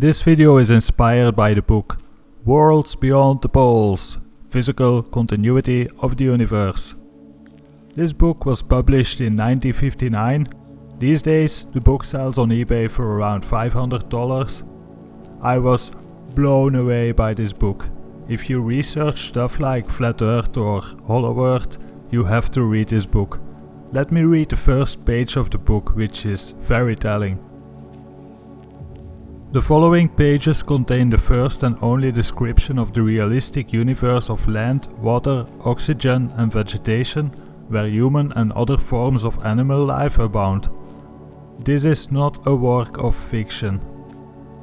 This video is inspired by the book Worlds Beyond the Poles: Physical Continuity of the Universe. This book was published in 1959. These days the book sells on eBay for around $500. I was blown away by this book. If you research stuff like Flat Earth or Hollow Earth, you have to read this book. Let me read the first page of the book, which is very telling. The following pages contain the first and only description of the realistic universe of land, water, oxygen and vegetation, where human and other forms of animal life abound. This is not a work of fiction,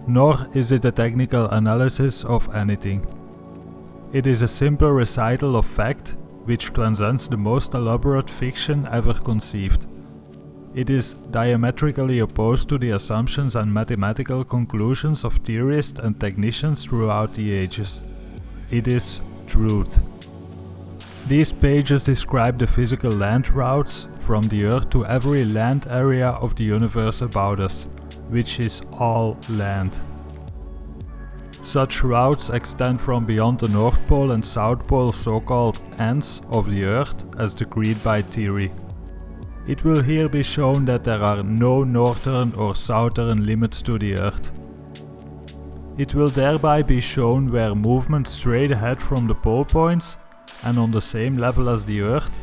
nor is it a technical analysis of anything. It is a simple recital of fact, which transcends the most elaborate fiction ever conceived. It is diametrically opposed to the assumptions and mathematical conclusions of theorists and technicians throughout the ages. It is truth. These pages describe the physical land routes from the Earth to every land area of the universe about us, which is all land. Such routes extend from beyond the North Pole and South Pole, so-called ends of the Earth, as agreed by theory. It will here be shown that there are no northern or southern limits to the Earth. It will thereby be shown where movement straight ahead from the pole points and on the same level as the Earth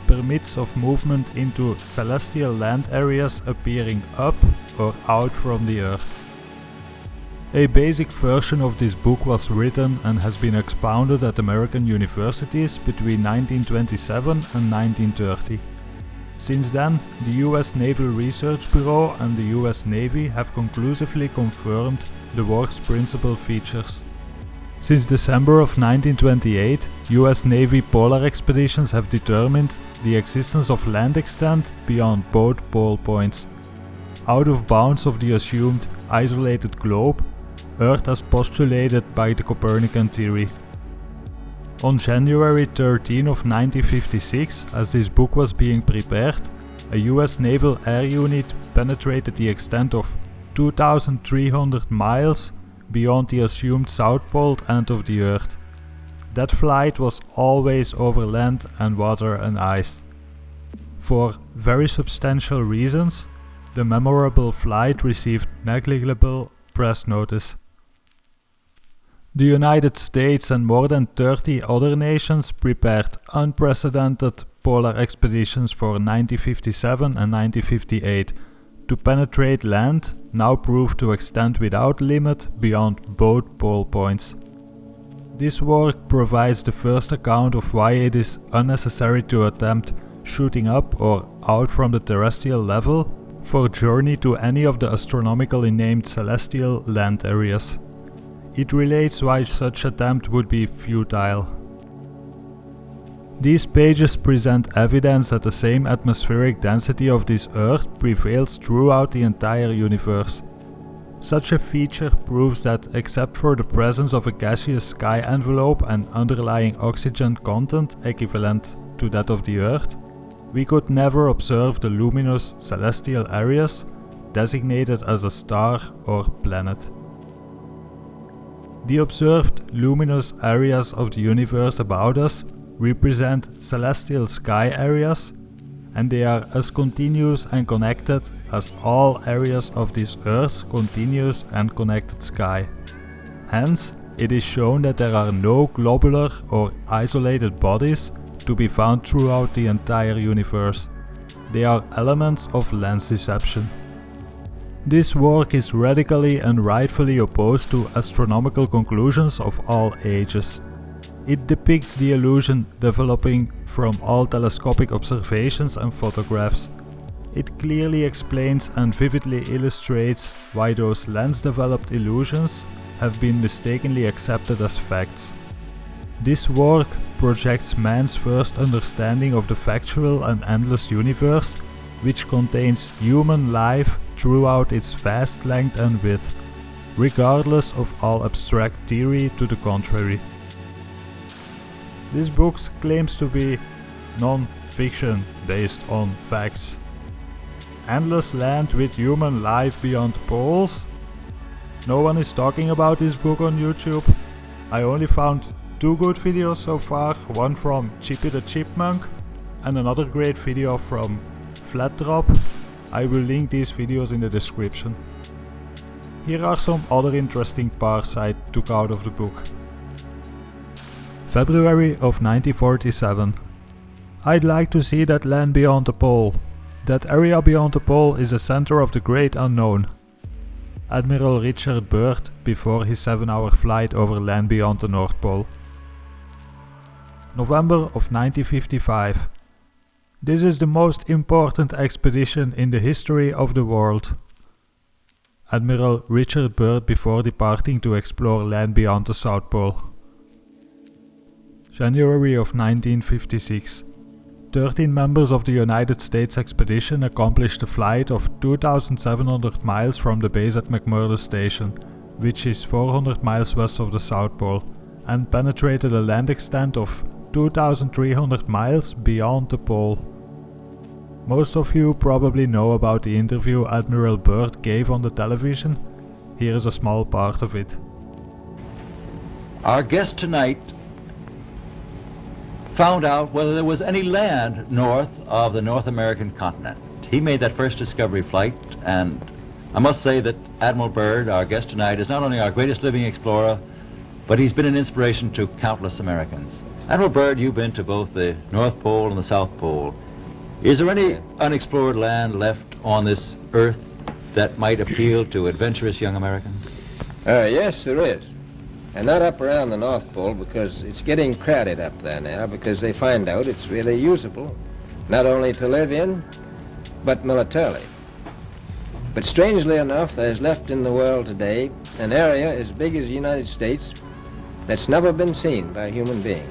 permits of movement into celestial land areas appearing up or out from the Earth. A basic version of this book was written and has been expounded at American universities between 1927 and 1930. Since then, the US Naval Research Bureau and the US Navy have conclusively confirmed the work's principal features. Since December of 1928, US Navy polar expeditions have determined the existence of land extent beyond both pole points, out of bounds of the assumed isolated globe, Earth as postulated by the Copernican theory. On January 13 of 1956, as this book was being prepared, a US Naval Air Unit penetrated the extent of 2,300 miles beyond the assumed South Pole end of the Earth. That flight was always over land and water and ice. For very substantial reasons, the memorable flight received negligible press notice. The United States and more than 30 other nations prepared unprecedented polar expeditions for 1957 and 1958 to penetrate land now proved to extend without limit beyond both pole points. This work provides the first account of why it is unnecessary to attempt shooting up or out from the terrestrial level for a journey to any of the astronomically named celestial land areas. It relates why such attempt would be futile. These pages present evidence that the same atmospheric density of this Earth prevails throughout the entire universe. Such a feature proves that, except for the presence of a gaseous sky envelope and underlying oxygen content equivalent to that of the Earth, we could never observe the luminous celestial areas designated as a star or planet. The observed luminous areas of the universe about us represent celestial sky areas, and they are as continuous and connected as all areas of this Earth's continuous and connected sky. Hence, it is shown that there are no globular or isolated bodies to be found throughout the entire universe. They are elements of lens deception. This work is radically and rightfully opposed to astronomical conclusions of all ages. It depicts the illusion developing from all telescopic observations and photographs. It clearly explains and vividly illustrates why those lens-developed illusions have been mistakenly accepted as facts. This work projects man's first understanding of the factual and endless universe, which contains human life throughout its vast length and width, regardless of all abstract theory to the contrary. This book claims to be non-fiction based on facts. Endless land with human life beyond poles? No one is talking about this book on YouTube. I only found 2 good videos so far, one from Chippy the chipmunk and another great video from Flat Drop. I will link these videos in the description. Here are some other interesting parts I took out of the book. February of 1947. I'd like to see that land beyond the pole. That area beyond the pole is the center of the great unknown. Admiral Richard Byrd before his 7-hour flight over land beyond the North Pole. November of 1955. This is the most important expedition in the history of the world. Admiral Richard Byrd before departing to explore land beyond the South Pole. January of 1956. 13 members of the United States expedition accomplished a flight of 2,700 miles from the base at McMurdo Station, which is 400 miles west of the South Pole, and penetrated a land extent of 2,300 miles beyond the pole. Most of you probably know about the interview Admiral Byrd gave on the television. Here is a small part of it. Our guest tonight found out whether there was any land north of the North American continent. He made that first discovery flight, and I must say that Admiral Byrd, our guest tonight, is not only our greatest living explorer, but he's been an inspiration to countless Americans. Admiral Byrd, you've been to both the North Pole and the South Pole. Is there any unexplored land left on this earth that might appeal to adventurous young Americans? Yes, there is. And not up around the North Pole, because it's getting crowded up there now, because they find out it's really usable, not only to live in, but militarily. But strangely enough, there's left in the world today an area as big as the United States that's never been seen by a human being.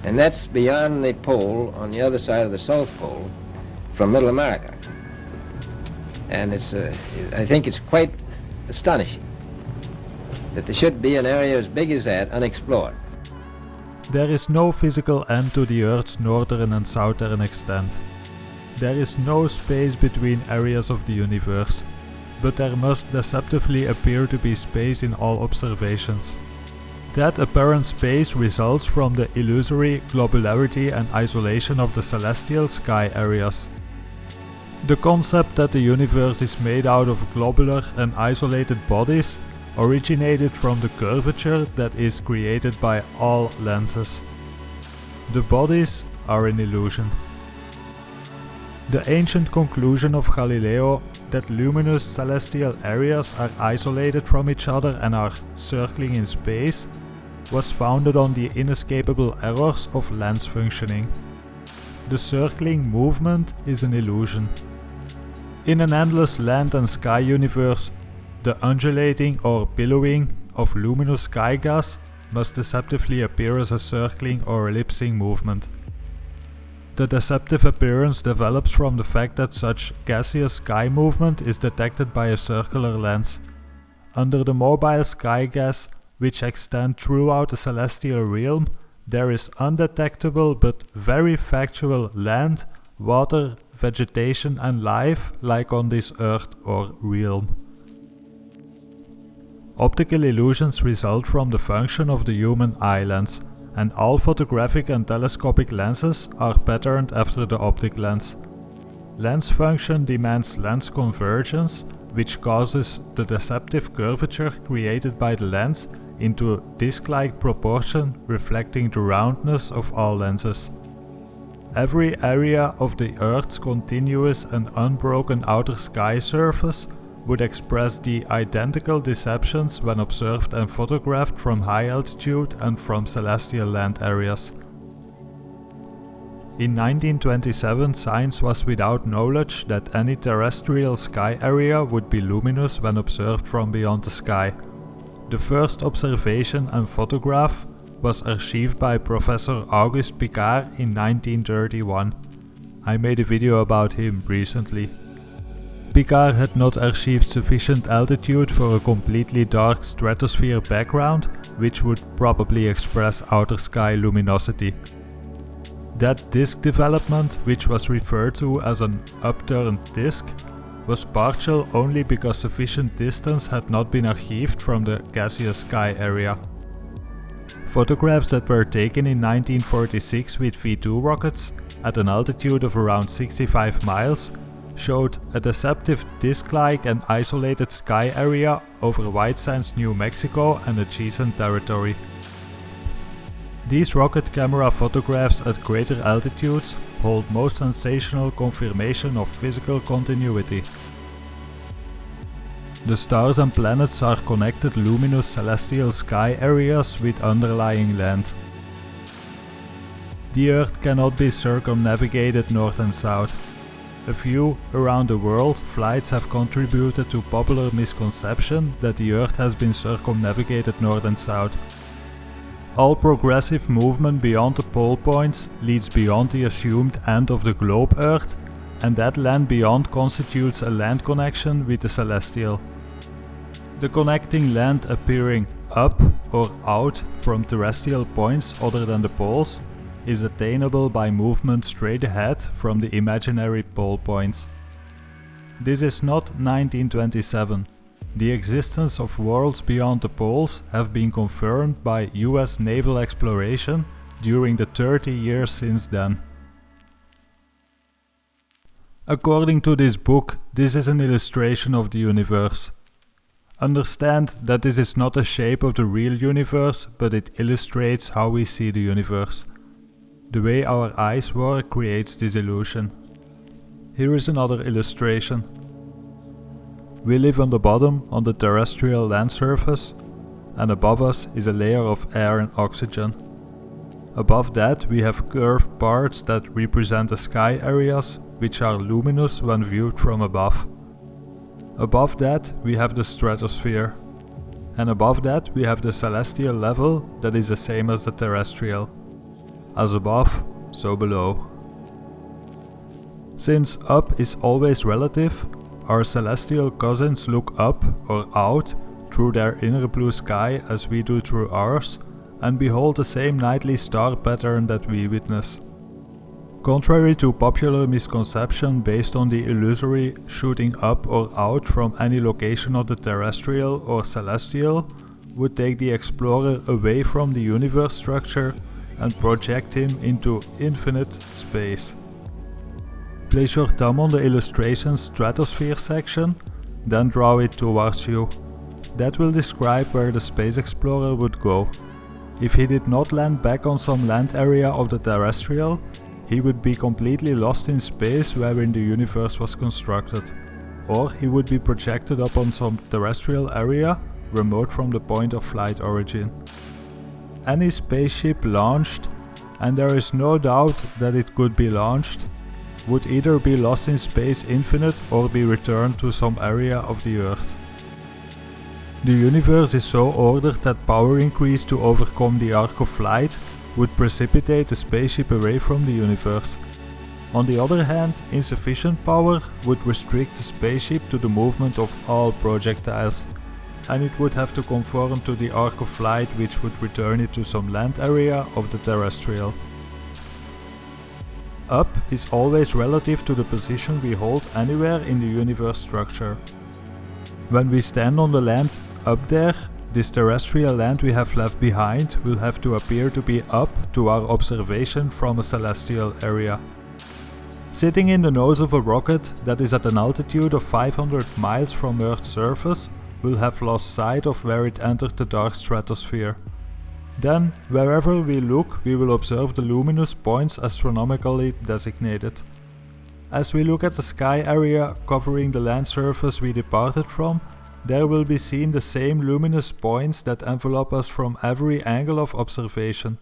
And that's beyond the pole, on the other side of the South Pole, from Middle America. And I think it's quite astonishing that there should be an area as big as that unexplored. There is no physical end to the Earth's northern and southern extent. There is no space between areas of the universe, but there must deceptively appear to be space in all observations. That apparent space results from the illusory globularity and isolation of the celestial sky areas. The concept that the universe is made out of globular and isolated bodies originated from the curvature that is created by all lenses. The bodies are an illusion. The ancient conclusion of Galileo that luminous celestial areas are isolated from each other and are circling in space was founded on the inescapable errors of lens functioning. The circling movement is an illusion. In an endless land and sky universe, the undulating or billowing of luminous sky gas must deceptively appear as a circling or ellipsing movement. The deceptive appearance develops from the fact that such gaseous sky movement is detected by a circular lens. Under the mobile sky gas, which extend throughout the celestial realm, there is undetectable but very factual land, water, vegetation and life like on this earth or realm. Optical illusions result from the function of the human eye lens, and all photographic and telescopic lenses are patterned after the optic lens. Lens function demands lens convergence, which causes the deceptive curvature created by the lens into a disc-like proportion reflecting the roundness of all lenses. Every area of the Earth's continuous and unbroken outer sky surface would express the identical deceptions when observed and photographed from high altitude and from celestial land areas. In 1927, science was without knowledge that any terrestrial sky area would be luminous when observed from beyond the sky. The first observation and photograph was archived by Professor Auguste Piccard in 1931. I made a video about him recently. Piccard had not achieved sufficient altitude for a completely dark stratosphere background, which would probably express outer sky luminosity. That disk development, which was referred to as an upturned disk, was partial only because sufficient distance had not been achieved from the gaseous sky area. Photographs that were taken in 1946 with V2 rockets at an altitude of around 65 miles showed a deceptive disc-like and isolated sky area over White Sands, New Mexico and adjacent territory. These rocket camera photographs at greater altitudes hold most sensational confirmation of physical continuity. The stars and planets are connected luminous celestial sky areas with underlying land. The Earth cannot be circumnavigated north and south. A few around the world flights have contributed to popular misconception that the Earth has been circumnavigated north and south. All progressive movement beyond the pole points leads beyond the assumed end of the globe Earth, and that land beyond constitutes a land connection with the celestial. The connecting land appearing up or out from terrestrial points other than the poles is attainable by movement straight ahead from the imaginary pole points. This is not 1927. The existence of worlds beyond the poles have been confirmed by US naval exploration during the 30 years since then. According to this book, this is an illustration of the universe. Understand that this is not a shape of the real universe, but it illustrates how we see the universe. The way our eyes work creates this illusion. Here is another illustration. We live on the bottom on the terrestrial land surface, and above us is a layer of air and oxygen. Above that we have curved parts that represent the sky areas, which are luminous when viewed from above. Above that we have the stratosphere, and above that we have the celestial level that is the same as the terrestrial. As above, so below. Since up is always relative, our celestial cousins look up or out through their inner blue sky as we do through ours, and behold the same nightly star pattern that we witness. Contrary to popular misconception based on the illusory shooting up or out from any location of the terrestrial or celestial would take the explorer away from the universe structure and project him into infinite space. Place your thumb on the illustration's stratosphere section, then draw it towards you. That will describe where the space explorer would go. If he did not land back on some land area of the terrestrial, he would be completely lost in space wherein the universe was constructed. Or he would be projected up on some terrestrial area, remote from the point of flight origin. Any spaceship launched, and there is no doubt that it could be launched, would either be lost in space infinite or be returned to some area of the Earth. The universe is so ordered that power increase to overcome the arc of flight would precipitate the spaceship away from the universe. On the other hand, insufficient power would restrict the spaceship to the movement of all projectiles, and it would have to conform to the arc of flight, which would return it to some land area of the terrestrial. Up is always relative to the position we hold anywhere in the universe structure. When we stand on the land up there, this terrestrial land we have left behind will have to appear to be up to our observation from a celestial area. Sitting in the nose of a rocket that is at an altitude of 500 miles from Earth's surface will have lost sight of where it entered the dark stratosphere. Then, wherever we look, we will observe the luminous points astronomically designated. As we look at the sky area covering the land surface we departed from, there will be seen the same luminous points that envelop us from every angle of observation.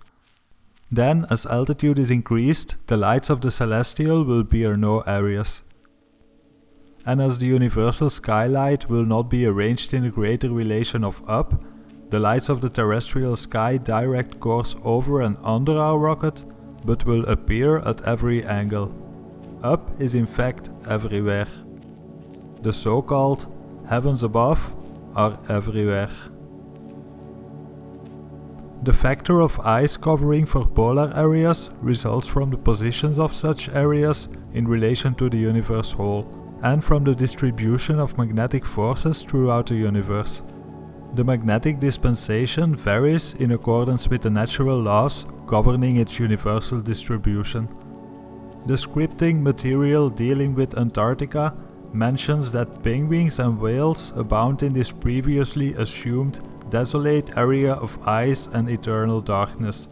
Then, as altitude is increased, the lights of the celestial will bear no areas. And as the universal skylight will not be arranged in a greater relation of up, the lights of the terrestrial sky direct course over and under our rocket, but will appear at every angle. Up is in fact everywhere. The so-called heavens above are everywhere. The factor of ice covering for polar areas results from the positions of such areas in relation to the universe whole, and from the distribution of magnetic forces throughout the universe. The magnetic dispensation varies in accordance with the natural laws governing its universal distribution. The scripting material dealing with Antarctica mentions that penguins and whales abound in this previously assumed desolate area of ice and eternal darkness,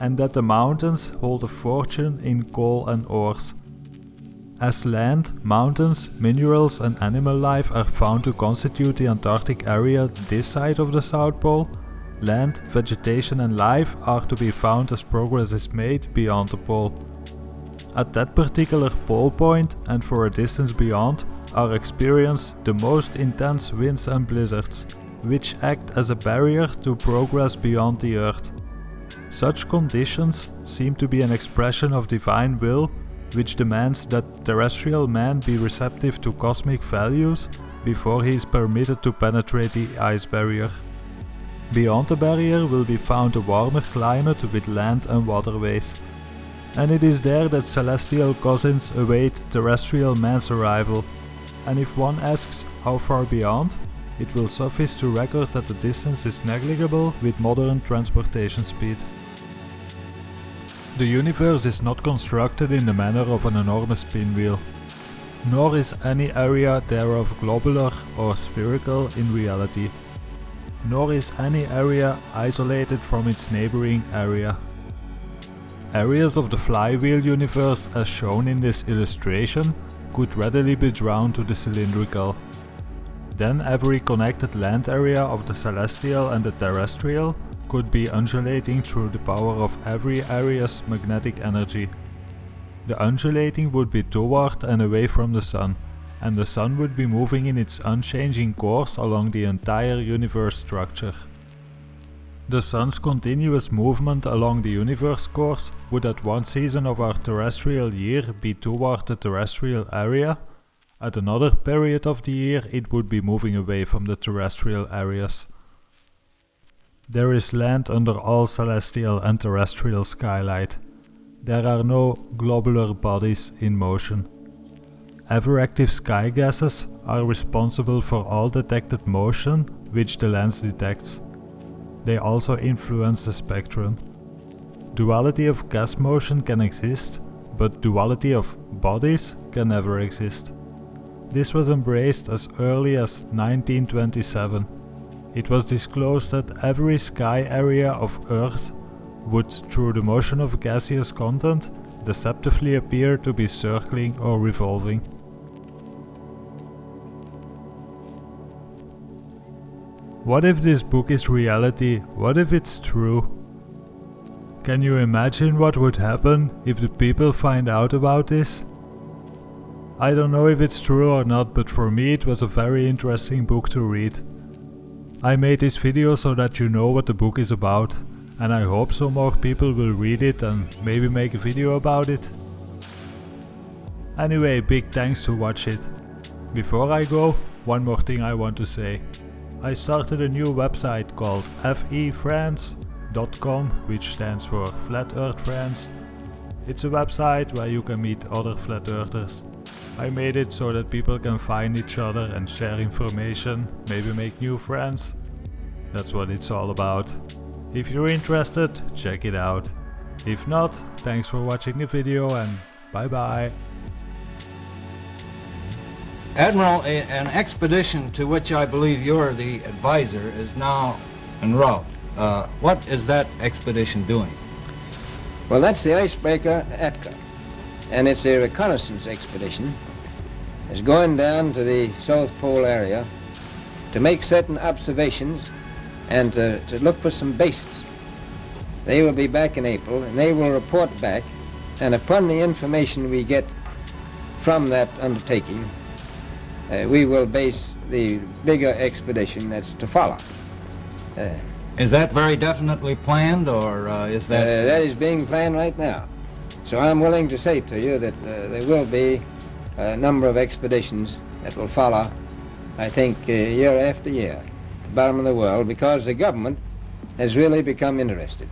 and that the mountains hold a fortune in coal and ores. As land, mountains, minerals and animal life are found to constitute the Antarctic area this side of the South Pole, land, vegetation and life are to be found as progress is made beyond the pole. At that particular pole point and for a distance beyond are experienced the most intense winds and blizzards, which act as a barrier to progress beyond the Earth. Such conditions seem to be an expression of divine will, which demands that terrestrial man be receptive to cosmic values before he is permitted to penetrate the ice barrier. Beyond the barrier will be found a warmer climate with land and waterways. And it is there that celestial cousins await terrestrial man's arrival. And if one asks how far beyond, it will suffice to record that the distance is negligible with modern transportation speed. The universe is not constructed in the manner of an enormous pinwheel, nor is any area thereof globular or spherical in reality, nor is any area isolated from its neighboring area. Areas of the flywheel universe as shown in this illustration could readily be drawn to the cylindrical. Then every connected land area of the celestial and the terrestrial could be undulating through the power of every area's magnetic energy. The undulating would be toward and away from the Sun, and the Sun would be moving in its unchanging course along the entire universe structure. The Sun's continuous movement along the universe course would at one season of our terrestrial year be toward the terrestrial area, at another period of the year it would be moving away from the terrestrial areas. There is land under all celestial and terrestrial skylight. There are no globular bodies in motion. Ever-active sky gases are responsible for all detected motion which the lens detects. They also influence the spectrum. Duality of gas motion can exist, but duality of bodies can never exist. This was embraced as early as 1927. It was disclosed that every sky area of Earth would, through the motion of gaseous content, deceptively appear to be circling or revolving. What if this book is reality? What if it's true? Can you imagine what would happen if the people find out about this? I don't know if it's true or not, but for me it was a very interesting book to read. I made this video so that you know what the book is about, and I hope some more people will read it and maybe make a video about it. Anyway, big thanks to watch it. Before I go, one more thing I want to say. I started a new website called FEFRIENDS.com, which stands for Flat Earth Friends. It's a website where you can meet other flat earthers. I made it so that people can find each other and share information, maybe make new friends. That's what it's all about. If you're interested, check it out. If not, thanks for watching the video and bye bye. Admiral, an expedition to which I believe you're the advisor is now en route. What is that expedition doing? Well, that's the icebreaker Atka, and it's a reconnaissance expedition. It's going down to the South Pole area to make certain observations and to look for some bases. They will be back in April, and they will report back, and upon the information we get from that undertaking, we will base the bigger expedition that's to follow. Is that very definitely planned, or is that... that is being planned right now. So I'm willing to say to you that there will be a number of expeditions that will follow, I think, year after year, to the bottom of the world, because the government has really become interested.